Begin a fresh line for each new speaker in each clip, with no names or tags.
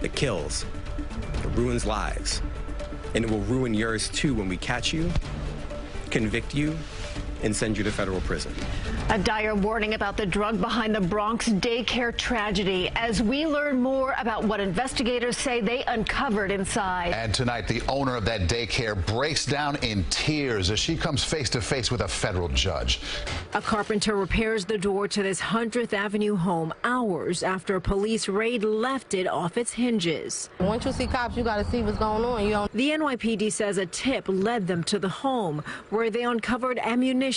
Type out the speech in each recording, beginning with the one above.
It kills. It ruins lives. And it will ruin yours too when we catch you, convict you, and send you to federal prison.
A dire warning about the drug behind the Bronx daycare tragedy as we learn more about what investigators say they uncovered inside.
And tonight, the owner of that daycare breaks down in tears as she comes face to face with a federal judge.
A carpenter repairs the door to this 100th Avenue home hours after a police raid left it off its hinges.
Once you see cops, you got to see what's going on.
The NYPD says a tip led them to the home where they uncovered ammunition,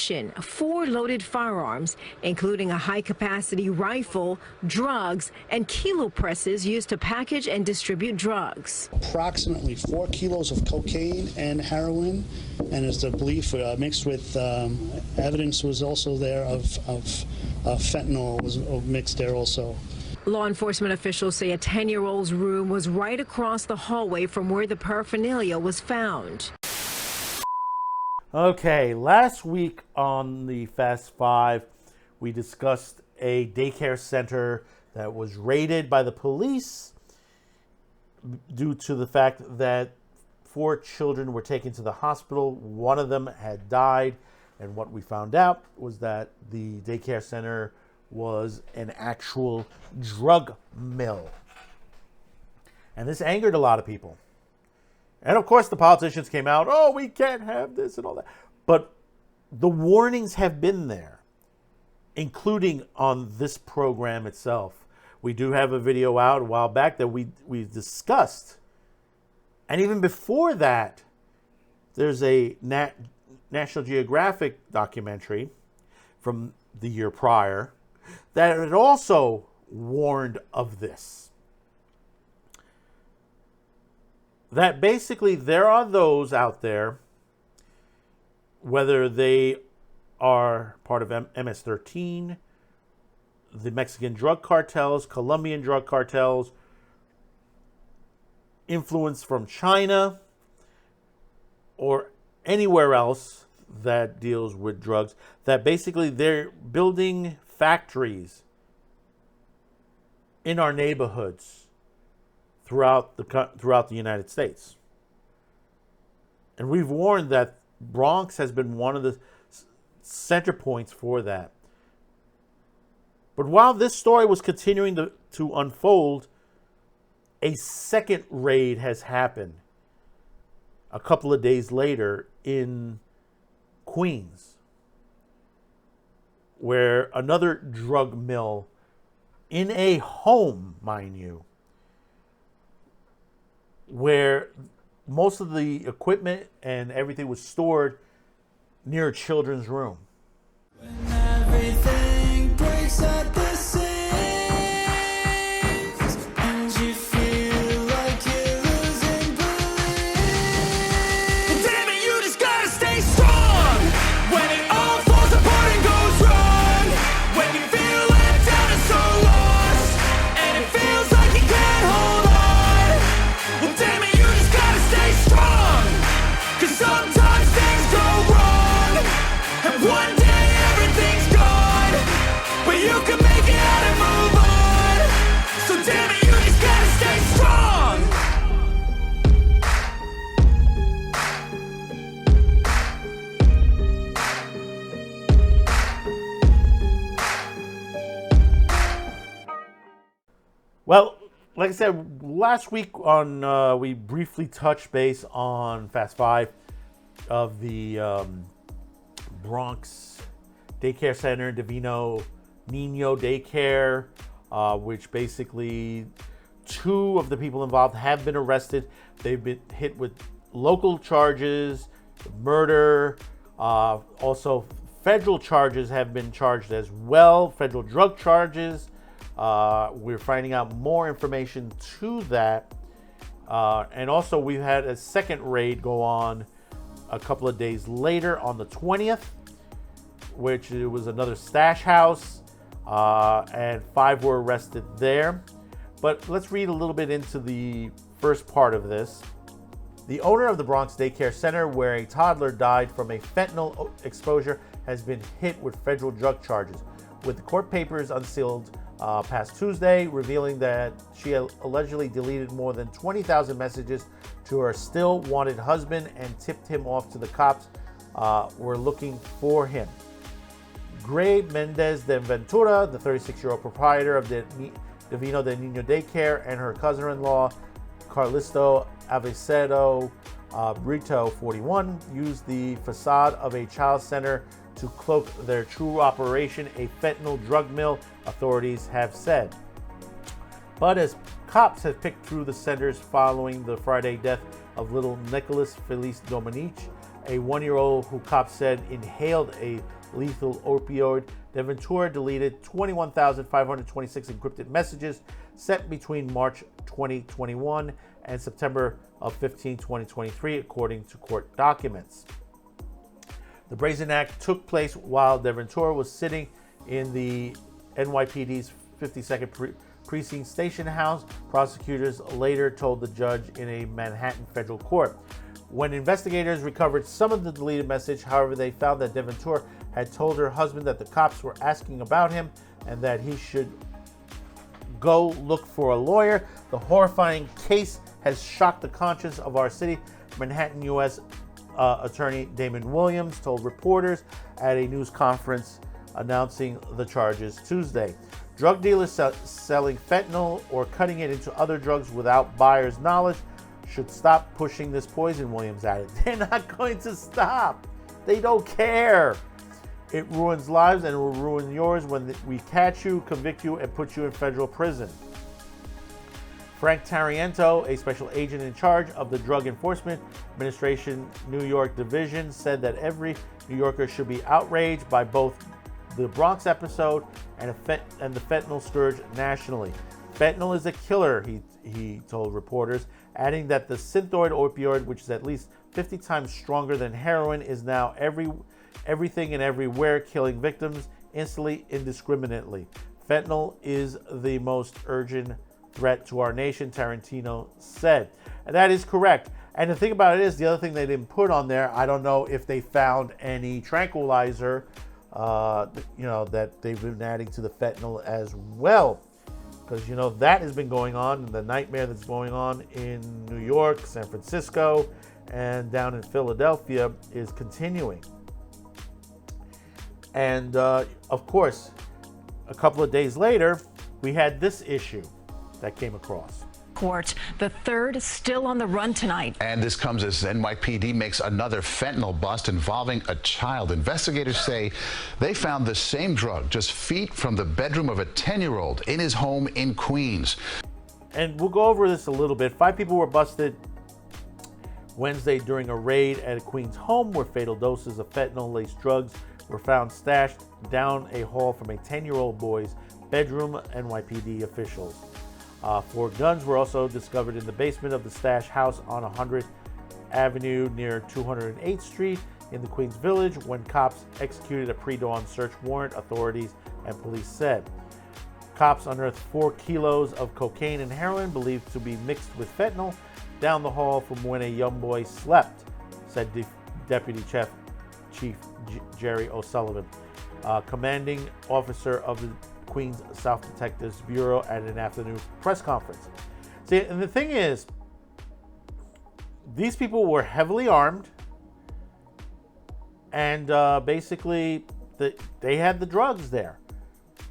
4 loaded firearms, including a high-capacity rifle, drugs, and kilo presses used to package and distribute drugs.
Approximately 4 kilos of cocaine and heroin, and as the belief mixed with evidence was also there of fentanyl was mixed there also.
Law enforcement officials say a 10-year-old's room was right across the hallway from where the paraphernalia was found.
Okay, last week on the Fast Five, we discussed a daycare center that was raided by the police due to the fact that 4 children were taken to the hospital. One of them had died, and what we found out was that the daycare center was an actual drug mill. And this angered a lot of people. And of course, the politicians came out, oh, we can't have this and all that. But the warnings have been there, including on this program itself. We do have a video out a while back that we discussed. And even before that, there's a National Geographic documentary from the year prior that had also warned of this. That basically there are those out there, whether they are part of MS-13, the Mexican drug cartels, Colombian drug cartels, influence from China, or anywhere else that deals with drugs, that basically they're building factories in our neighborhoods throughout the United States. And we've warned that Bronx has been one of the center points for that. But while this story was continuing to unfold, a second raid has happened a couple of days later in Queens, where another drug mill in a home, mind you, where most of the equipment and everything was stored near a children's room.
When everything breaks at the seams and you feel like you're losing belief, well, damn it, you just gotta stay strong when it all falls apart and goes wrong, when you feel let down and so lost and it feels like you can't hold on. Well, damn it, you just gotta stay strong, 'cause sometimes things go wrong and one day everything's gone, but you can make it out and move on. So damn it, you just gotta stay strong.
Well, like I said, last week on we briefly touched base on Fast Five of the Bronx daycare center, Divino Nino Daycare, which basically 2 of the people involved have been arrested. They've been hit with local charges, murder, also federal charges have been charged as well, federal drug charges. We're finding out more information to that. And also we've had a second raid go on a couple of days later on the 20th, which it was another stash house, and 5 were arrested there. But let's read a little bit into the first part of this. The owner of the Bronx daycare center, where a toddler died from a fentanyl exposure, has been hit with federal drug charges. With the court papers unsealed past Tuesday, revealing that she allegedly deleted more than 20,000 messages to her still wanted husband and tipped him off to the cops were looking for him. Gray Mendez de Ventura, the 36-year-old proprietor of the Divino de Niño daycare, and her cousin-in-law, Carlisto Avecedo Brito, 41, used the facade of a child center to cloak their true operation, a fentanyl drug mill, authorities have said. But as cops have picked through the centers following the Friday death of little Nicholas Feliz Dominique, a 1-year-old who cops said inhaled a lethal opioid, De Ventura deleted 21,526 encrypted messages sent between March 2021 and September of 2023, according to court documents. The brazen act took place while De Ventura was sitting in the NYPD's 52nd Precinct Station House, prosecutors later told the judge in a Manhattan federal court. When investigators recovered some of the deleted message, however, they found that De Ventura had told her husband that the cops were asking about him and that he should go look for a lawyer. The horrifying case has shocked the conscience of our city, Manhattan U.S. Attorney Damon Williams told reporters at a news conference announcing the charges Tuesday. Drug dealers selling fentanyl or cutting it into other drugs without buyers' knowledge should stop pushing this poison, Williams added. They're not going to stop. They don't care. It ruins lives and it will ruin yours when we catch you, convict you, and put you in federal prison. Frank Tariento, a special agent in charge of the Drug Enforcement Administration New York Division, said that every New Yorker should be outraged by both the Bronx episode and the fentanyl scourge nationally. Fentanyl is a killer, he told reporters, adding that the synthoid opioid, which is at least 50 times stronger than heroin, is now everything and everywhere, killing victims instantly, indiscriminately. Fentanyl is the most urgent threat to our nation, Tarantino said. And that is correct. And the thing about it is, the other thing they didn't put on there, I don't know if they found any tranquilizer, that they've been adding to the fentanyl as well. Because, that has been going on, and the nightmare that's going on in New York, San Francisco, and down in Philadelphia is continuing. And, of course, a couple of days later, we had this issue that came across.
Court, the third still on the run tonight.
And this comes as NYPD makes another fentanyl bust involving a child. Investigators say they found the same drug just feet from the bedroom of a 10-year-old in his home in Queens.
And we'll go over this a little bit. 5 people were busted Wednesday during a raid at a Queens home where fatal doses of fentanyl-laced drugs were found stashed down a hall from a 10-year-old boy's bedroom, NYPD officials. 4 guns were also discovered in the basement of the stash house on 100th Avenue near 208th Street in the Queens Village when cops executed a pre-dawn search warrant, authorities and police said. Cops unearthed 4 kilos of cocaine and heroin believed to be mixed with fentanyl down the hall from when a young boy slept, said Deputy Chief Jerry O'Sullivan, commanding officer of the Queens South Detectives Bureau at an afternoon press conference. See, and the thing is, these people were heavily armed, and basically they had the drugs there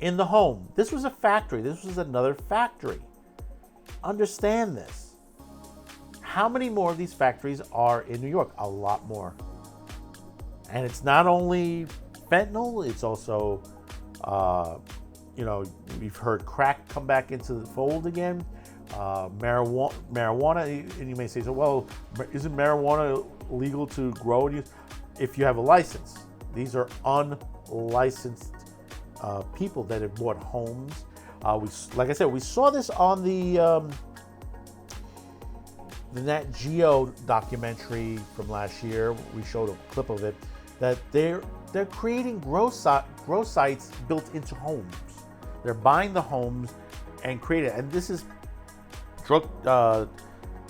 in the home. This was a factory. This was another factory. Understand this. How many more of these factories are in New York? A lot more. And it's not only fentanyl, it's also we've heard crack come back into the fold again. Marijuana, and you may say, so, well, isn't marijuana legal to grow and use? If you have a license. These are unlicensed people that have bought homes. Like I said, we saw this on the Nat Geo documentary from last year. We showed a clip of it, that they're creating grow sites built into homes. They're buying the homes and creating it. And this is drug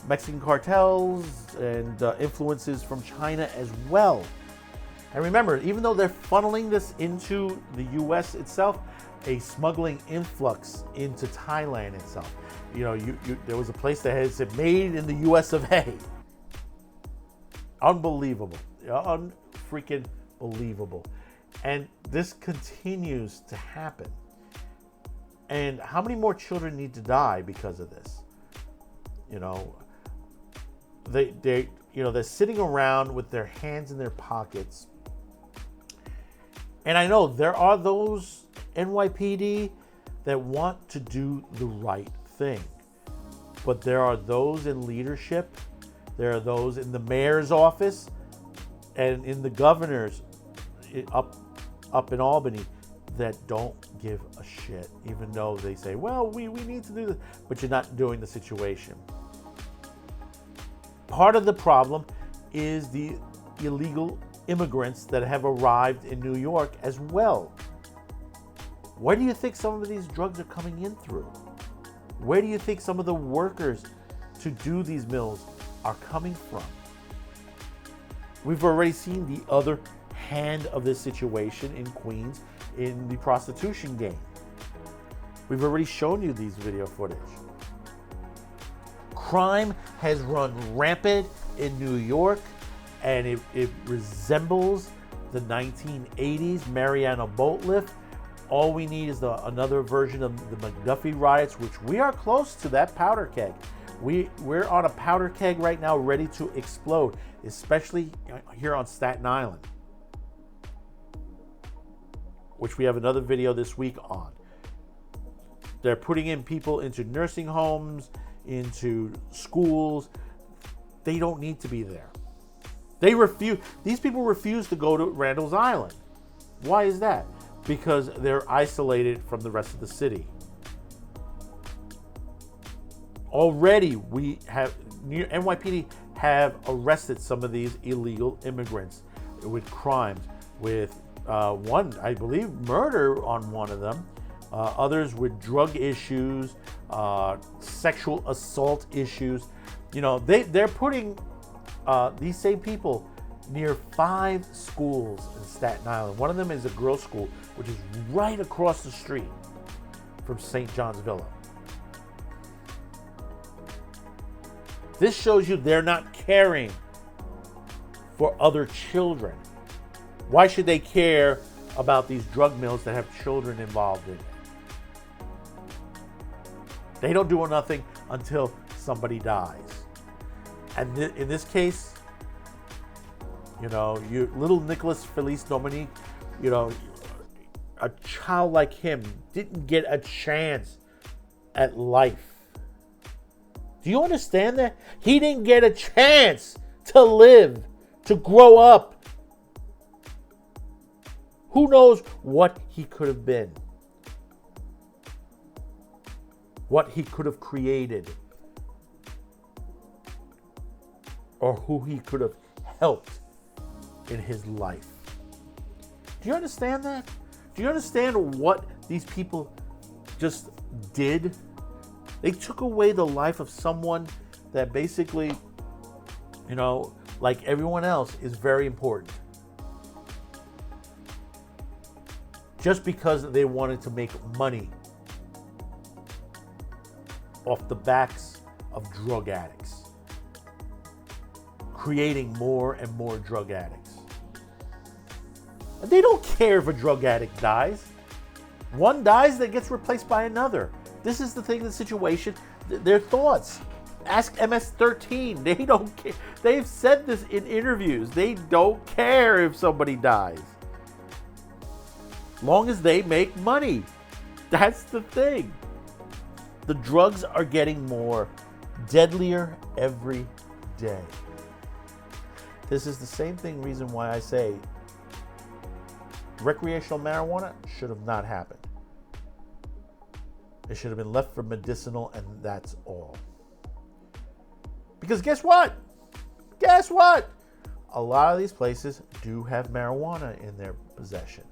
Mexican cartels and influences from China as well. And remember, even though they're funneling this into the U.S. itself, a smuggling influx into Thailand itself. You know, there was a place that had said made in the US of A. Unbelievable. Unfreaking believable. And this continues to happen. And how many more children need to die because of this? You know, they're sitting around with their hands in their pockets. And I know there are those NYPD that want to do the right thing. But there are those in leadership, there are those in the mayor's office and in the governor's up in Albany that don't give a shit, even though they say, well, we need to do this, but you're not doing the situation. Part of the problem is the illegal immigrants that have arrived in New York as well. Where do you think some of these drugs are coming in through? Where do you think some of the workers to do these mills are coming from? We've already seen the other hand of this situation in Queens in the prostitution game. We've already shown you these video footage. Crime has run rampant in New York, and it resembles the 1980s Mariana boat lift. All we need is another version of the McDuffie riots, which we are close to that powder keg. We're on a powder keg right now ready to explode, especially here on Staten Island, which we have another video this week on. They're putting in people into nursing homes, into schools. They don't need to be there. These people refuse to go to Randall's Island. Why is that? Because they're isolated from the rest of the city. Already, NYPD have arrested some of these illegal immigrants with crimes, with one, I believe, murder on one of them, others with drug issues, sexual assault issues. You know, they're putting these same people near 5 schools in Staten Island. One of them is a girls' school, which is right across the street from St. John's Villa. This shows you they're not caring for other children. Why should they care about these drug mills that have children involved in it? They don't do nothing until somebody dies. And in this case, you know, little Nicholas Felice Dominique, you know, a child like him didn't get a chance at life. Do you understand that? He didn't get a chance to live, to grow up. Who knows what he could have been? What he could have created? Or who he could have helped in his life. Do you understand that? Do you understand what these people just did? They took away the life of someone that basically, you know, like everyone else, is very important. Just because they wanted to make money off the backs of drug addicts, creating more and more drug addicts. And they don't care if a drug addict dies. One dies, that gets replaced by another. This is the thing, the situation, their thoughts. Ask MS-13. They don't care. They've said this in interviews. They don't care if somebody dies. Long as they make money. That's the thing. The drugs are getting more deadlier every day. This is the same reason why I say recreational marijuana should have not happened. It should have been left for medicinal, and that's all. Because guess what? Guess what? A lot of these places do have marijuana in their possession.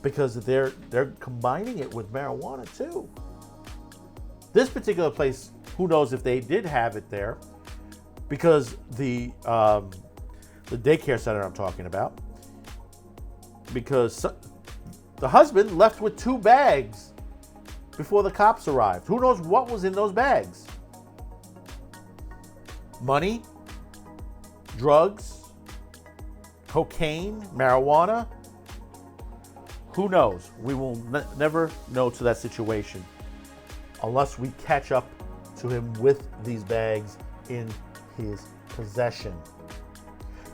Because they're combining it with marijuana too. This particular place, who knows if they did have it there, because the daycare center I'm talking about, because The husband left with 2 bags before the cops arrived. Who knows what was in those bags? Money, drugs, cocaine, marijuana. Who knows? We will never know to that situation unless we catch up to him with these bags in his possession.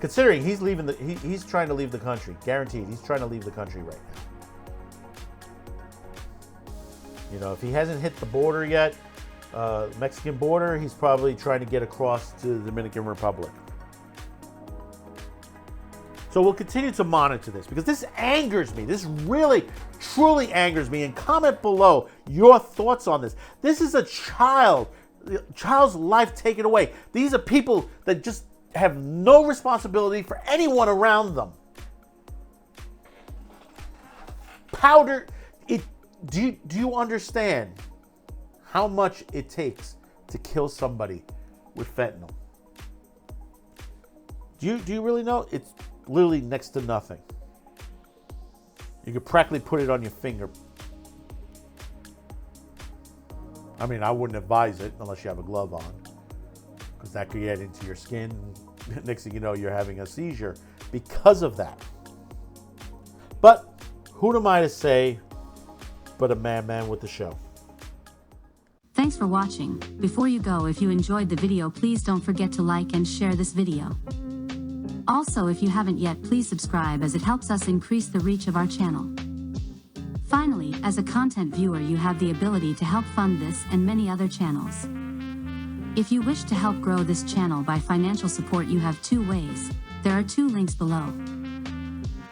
Considering he's leaving he's trying to leave the country, guaranteed. He's trying to leave the country right now. You know, if he hasn't hit the border yet, Mexican border, he's probably trying to get across to the Dominican Republic. So we'll continue to monitor this because this angers me. This really, truly angers me. And comment below your thoughts on this. This is a child's life taken away. These are people that just have no responsibility for anyone around them. Powder, do you understand how much it takes to kill somebody with fentanyl? Do you really know? It's literally next to nothing. You could practically put it on your finger. I mean, I wouldn't advise it unless you have a glove on, because that could get into your skin. Next thing you know, you're having a seizure because of that. But who am I to say but a man with the show?
Thanks for watching. Before you go, if you enjoyed the video, please don't forget to like and share this video. Also, if you haven't yet, please subscribe as it helps us increase the reach of our channel. Finally, as a content viewer, you have the ability to help fund this and many other channels. If you wish to help grow this channel by financial support, you have 2 ways. There are 2 links below.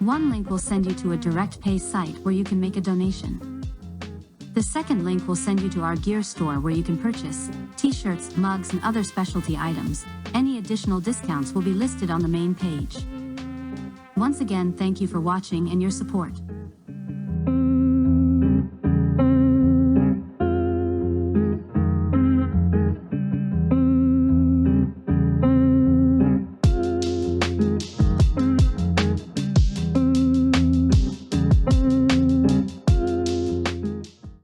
One link will send you to a direct pay site where you can make a donation. The second link will send you to our gear store where you can purchase t-shirts, mugs, and other specialty items. Any additional discounts will be listed on the main page. Once again, thank you for watching and your support.